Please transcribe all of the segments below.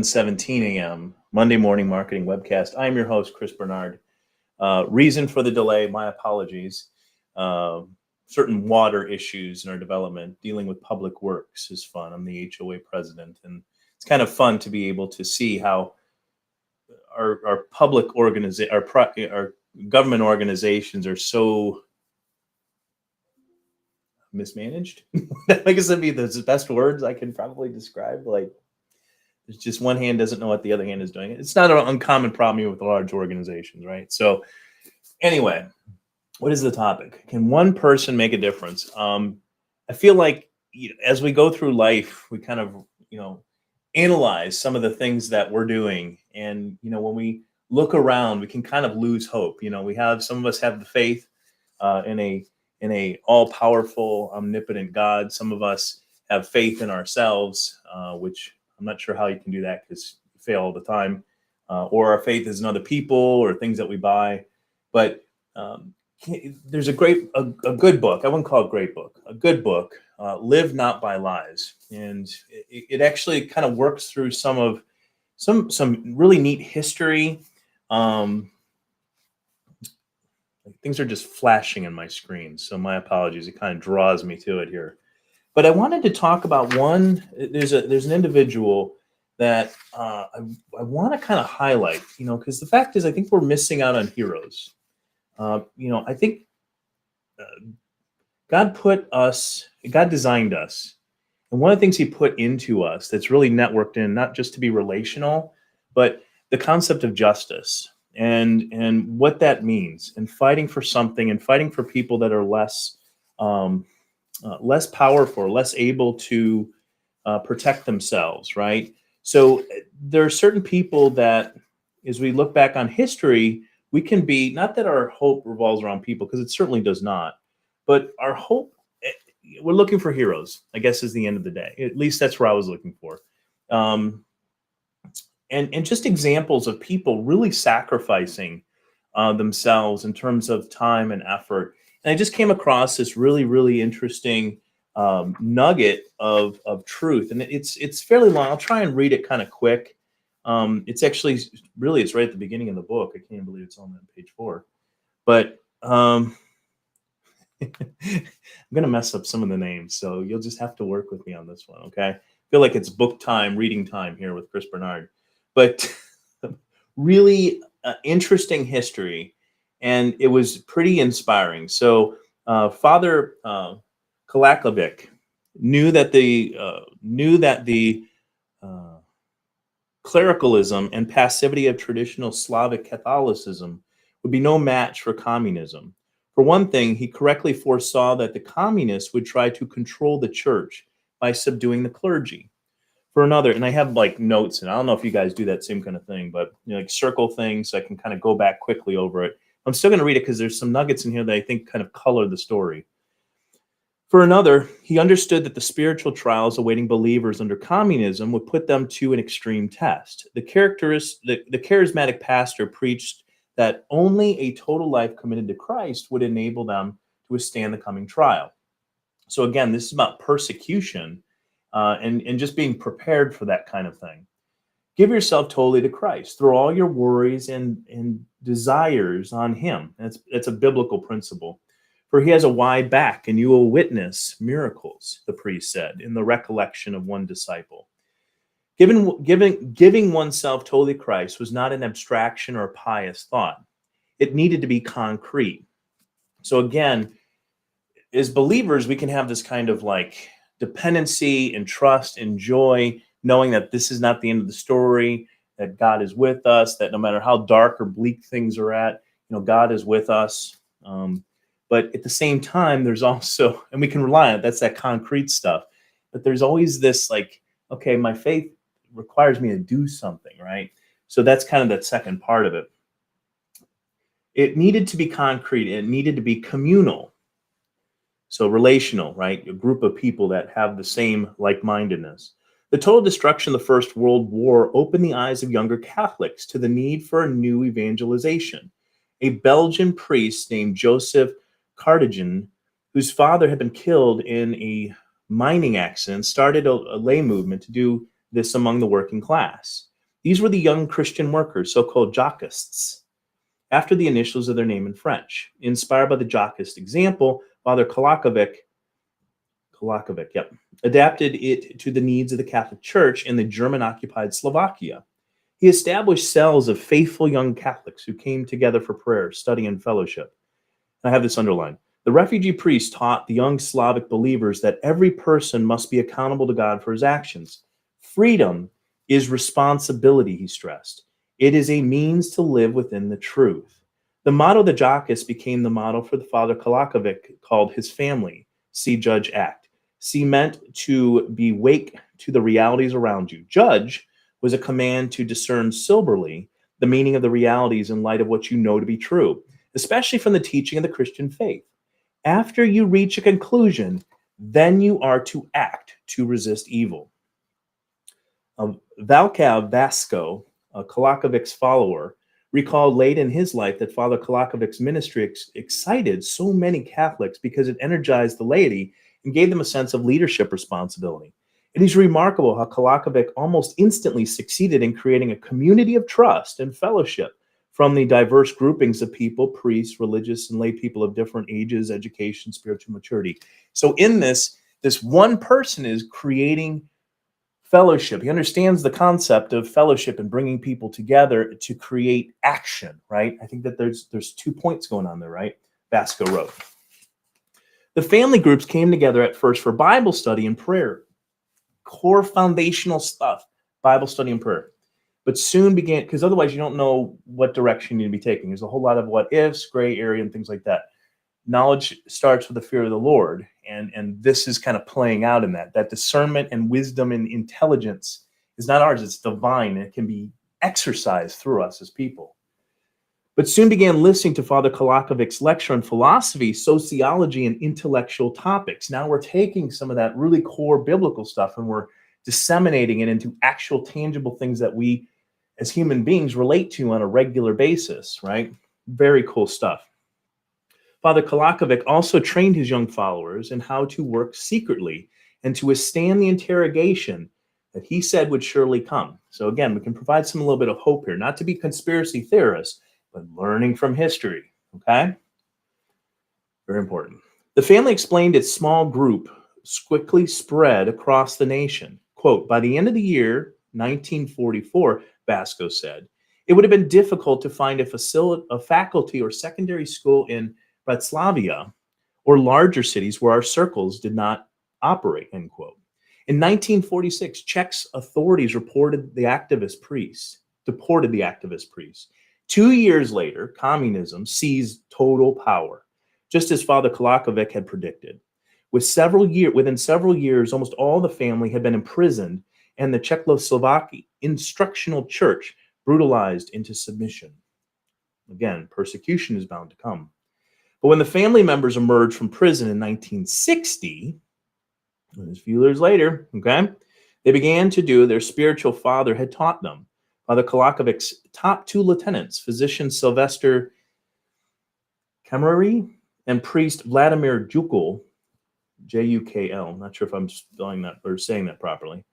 17 a.m. Monday morning marketing webcast. I am your host, Chris Bernard. Reason for the delay, my apologies. Uh, Certain water issues in our development, dealing with public works is fun. I'm the HOA president, and it's kind of fun to be able to see how our public our government organizations are so mismanaged. I guess that'd be the best words I can probably describe. Like, there's just one hand doesn't know what the other hand is doing. It's not an uncommon problem here with large organizations, right? So anyway, what is the topic? Can one person make a difference? I feel like as we go through life, we kind of, analyze some of the things that we're doing. And, when we look around, we can kind of lose hope. Some of us have the faith in a all powerful, omnipotent God. Some of us have faith in ourselves, which I'm not sure how you can do that because you fail all the time, or our faith is in other people or things that we buy. But there's a good book. I wouldn't call it a great book. A good book, "Live Not by Lies," and it actually kind of works through some really neat history. Things are just flashing on my screen, so my apologies. It kind of draws me to it here. But I wanted to talk about one. There's an individual that I want to kind of highlight, because the fact is, I think we're missing out on heroes. I think God designed us, and one of the things He put into us that's really networked in, not just to be relational, but the concept of justice and what that means, and fighting for something, and fighting for people that are less powerful, less able to protect themselves, right? So there are certain people that, as we look back on history, we can be, not that our hope revolves around people, because it certainly does not, but our hope, we're looking for heroes, I guess, is the end of the day. At least that's where I was looking for. And just examples of people really sacrificing themselves in terms of time and effort. And I just came across this really, really interesting nugget of truth, and it's fairly long. I'll try and read it kind of quick. It's actually it's right at the beginning of the book. I can't believe it's on page 4. But I'm gonna mess up some of the names, so you'll just have to work with me on this one, okay? I feel like it's book time, reading time here with Chris Bernard. But really interesting history, and it was pretty inspiring. So Father Kalakovic knew that the clericalism and passivity of traditional Slavic Catholicism would be no match for communism. For one thing, he correctly foresaw that the communists would try to control the church by subduing the clergy. For another, and I have like notes, and I don't know if you guys do that same kind of thing, but like circle things so I can kind of go back quickly over it. I'm still going to read it because there's some nuggets in here that I think kind of color the story. For another, he understood that the spiritual trials awaiting believers under communism would put them to an extreme test. The charismatic pastor preached that only a total life committed to Christ would enable them to withstand the coming trial. So again, this is about persecution and just being prepared for that kind of thing. Give yourself totally to Christ. Throw all your worries and desires on Him. That's a biblical principle. For He has a wide back, and you will witness miracles, the priest said, in the recollection of one disciple. Giving oneself totally to Christ was not an abstraction or a pious thought. It needed to be concrete. So again, as believers, we can have this kind of like dependency and trust and joy, knowing that this is not the end of the story, that God is with us, that no matter how dark or bleak things are at, God is with us. But at the same time, there's also, and we can rely on it, that's that concrete stuff. But there's always this like, okay, my faith requires me to do something, right? So that's kind of that second part of it. It needed to be concrete. It needed to be communal. So relational, right? A group of people that have the same like-mindedness. The total destruction of the First World War opened the eyes of younger Catholics to the need for a new evangelization. A Belgian priest named Joseph Cardigan, whose father had been killed in a mining accident, started a lay movement to do this among the working class. These were the young Christian workers, so-called Jacquists, after the initials of their name in French. Inspired by the Jacquist example, Father Kolakovic, adapted it to the needs of the Catholic Church in the German-occupied Slovakia. He established cells of faithful young Catholics who came together for prayer, study, and fellowship. I have this underlined. The refugee priest taught the young Slavic believers that every person must be accountable to God for his actions. Freedom is responsibility, he stressed. It is a means to live within the truth. The motto of the Jacquists became the motto for the Father Kolakovic, called his family. See, judge, act. See meant to be wake to the realities around you. Judge was a command to discern soberly the meaning of the realities in light of what you know to be true, especially from the teaching of the Christian faith. After you reach a conclusion, then you are to act to resist evil. Valkav Vasco, a Kolakovic's follower, recalled late in his life that Father Kolakovic's ministry excited so many Catholics because it energized the laity and gave them a sense of leadership responsibility. It is remarkable how Kolakovic almost instantly succeeded in creating a community of trust and fellowship from the diverse groupings of people, priests, religious, and lay people of different ages, education, spiritual maturity. So in this one person is creating fellowship. He understands the concept of fellowship and bringing people together to create action, right? I think that there's 2 points going on there, right? Vasco wrote. The family groups came together at first for Bible study and prayer. Core foundational stuff, Bible study and prayer. But soon began, because otherwise you don't know what direction you need to be taking. There's a whole lot of what ifs, gray area, and things like that. Knowledge starts with the fear of the Lord, and this is kind of playing out in that discernment and wisdom and intelligence is not ours, it's divine, and it can be exercised through us as people. But soon began listening to Father Kolakovic's lecture on philosophy, sociology, and intellectual topics. Now we're taking some of that really core biblical stuff and we're disseminating it into actual tangible things that we as human beings relate to on a regular basis, right? Very cool stuff. Father Kolakovic also trained his young followers in how to work secretly and to withstand the interrogation that he said would surely come. So again, we can provide a little bit of hope here, not to be conspiracy theorists, but learning from history, okay? Very important. The family explained its small group quickly spread across the nation. Quote, by the end of the year, 1944, Vasco said, it would have been difficult to find a faculty or secondary school in Bratislava or larger cities where our circles did not operate, end quote. In 1946, Czech authorities deported the activist priests. 2 years later, communism seized total power, just as Father Kolakovic had predicted. Within several years, almost all the family had been imprisoned and the Czechoslovak instructional church brutalized into submission. Again, persecution is bound to come. But when the family members emerged from prison in 1960, a few years later, okay, they began to do their spiritual father had taught them. Father Kolakovic's top 2 lieutenants, physician Sylvester Kamery and priest Vladimir Jukl, Jukl, not sure if I'm spelling that or saying that properly,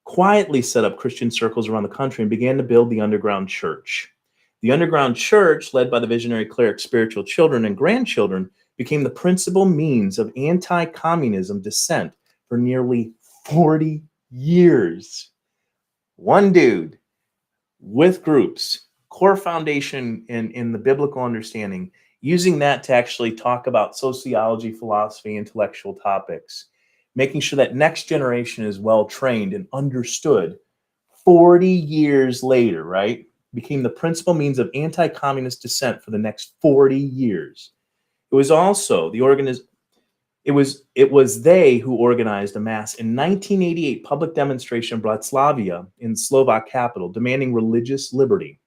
quietly set up Christian circles around the country and began to build the underground church. The underground church, led by the visionary cleric spiritual children and grandchildren, became the principal means of anti-communism dissent for nearly 40 years. One dude with groups, core foundation in the biblical understanding, using that to actually talk about sociology, philosophy, intellectual topics, making sure that next generation is well trained and understood 40 years later, right? Became the principal means of anti-communist dissent for the next 40 years. It was also it was they who organized a mass in 1988 public demonstration in Bratislava in Slovak capital demanding religious liberty.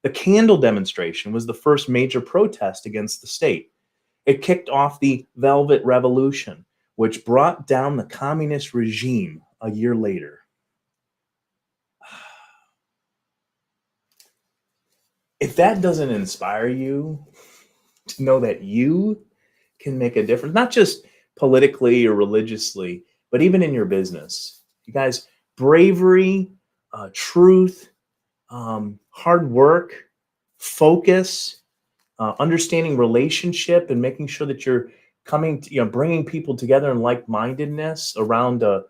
The candle demonstration was the first major protest against the state. It kicked off the Velvet Revolution, which brought down the communist regime a year later. If that doesn't inspire you to know that you can make a difference, not just politically or religiously, but even in your business, you guys, bravery, truth, hard work, focus, understanding relationship, and making sure that you're coming to, bringing people together in like-mindedness around a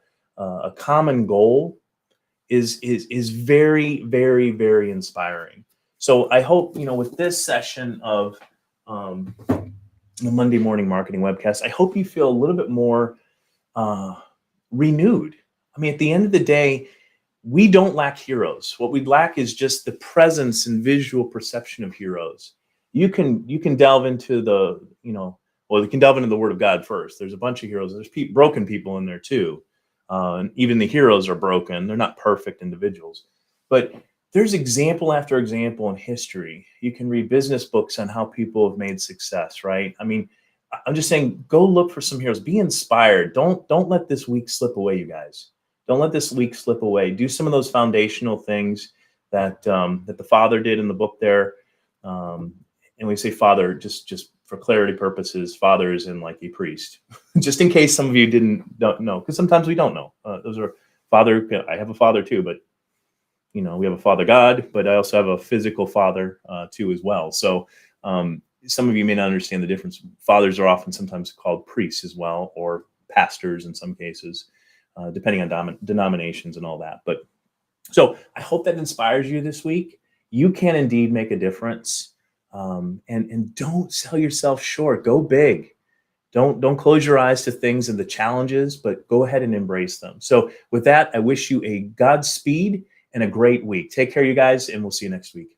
common goal is very, very, very inspiring. So I hope, with this session of um, the Monday Morning Marketing Webcast, I hope you feel a little bit more uh, renewed. I mean, at the end of the day, we don't lack heroes. What we lack is just the presence and visual perception of heroes. You can delve into you can delve into the Word of God first. There's a bunch of heroes. There's broken people in there too, and even the heroes are broken. They're not perfect individuals, but there's example after example in history. You can read business books on how people have made success. Right? I mean, I'm just saying, go look for some heroes. Be inspired. Don't let this week slip away, you guys. Don't let this week slip away. Do some of those foundational things that the Father did in the book there. And we say Father just for clarity purposes. Father is in like a priest, just in case some of you don't know, because sometimes we don't know. Those are Father. I have a father too, but we have a Father God, but I also have a physical father too as well. So some of you may not understand the difference. Fathers are often sometimes called priests as well, or pastors in some cases, depending on denominations and all that. But so I hope that inspires you this week. You can indeed make a difference, and don't sell yourself short. Go big. Don't close your eyes to things and the challenges, but go ahead and embrace them. So with that, I wish you a Godspeed and a great week. Take care, you guys, and we'll see you next week.